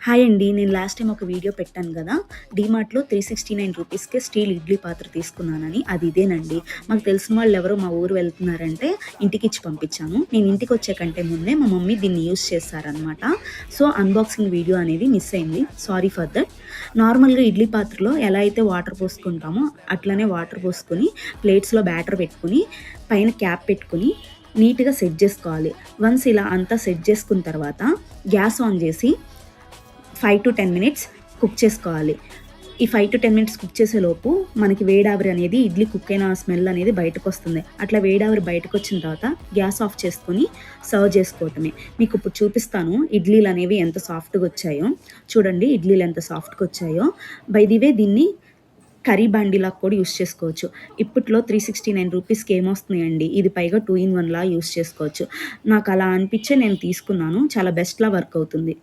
Hi అండి. నేను last time ఒక వీడియో పెట్టాను గదా! డీమార్ట్‌లో 369 రూపీస్‌కే స్టీల్ ఇడ్లీ పాత్ర తీసుకున్నానని. అది ఇదేనండి. మాకు తెలిసిన వాళ్ళెవరో మా ఊరు వెళ్తున్నారంటే ఇంటికిచ్చి పంపించాను. నేను ఇంటికొచ్చే కంటే ముందే మా మమ్మీ దీన్ని యూజ్ చేశారనమాట. సో, అన్బాక్సింగ్ వీడియో అనేది మిస్ అయింది. Sorry for that. నార్మల్‌గా ఇడ్లీ పాత్రలో ఎలా అయితే వాటర్ పోసుకుంటామో అట్లనే వాటర్ పోసుకొని ప్లేట్స్‌లో బ్యాటర్ పెట్టుకొని పైన క్యాప్ పెట్టుకొని నీట్‌గా సెట్ జేసుకోవాలి. వన్స్ ఇలా అంతా సెట్ చేసుకున్న తర్వాత gas on JC 5-10 minutes cook చేసుకోవాలి. ఈ 5-10 మినిట్స్ కుక్ చేసేలోపు మనకి వేడావిరి అనేది ఇడ్లీ కుక్ అయిన స్మెల్ అనేది బయటకొస్తుంది. అట్లా వేడావిరి బయటకొచ్చిన తర్వాత గ్యాస్ ఆఫ్ చేసుకొని సర్వ్ చేసుకోవటమే. మీకు ఇప్పుడు చూపిస్తాను ఇడ్లీలు అనేవి ఎంత సాఫ్ట్‌గా వచ్చాయో. చూడండి ఇడ్లీలు ఎంత సాఫ్ట్‌గా వచ్చాయో. బై ది వే దీన్ని కర్రీ బండిలాగా కూడా యూస్ చేసుకోవచ్చు. ఇప్పట్లో 369 రూపీస్‌కి ఏమొస్తున్నాయండి. ఇది పైగా 2 ఇన్ 1 లా యూస్ చేసుకోవచ్చు. నాకు అలా అనిపించే నేను తీసుకున్నాను. చాలా బెస్ట్‌లా వర్క్ అవుతుంది.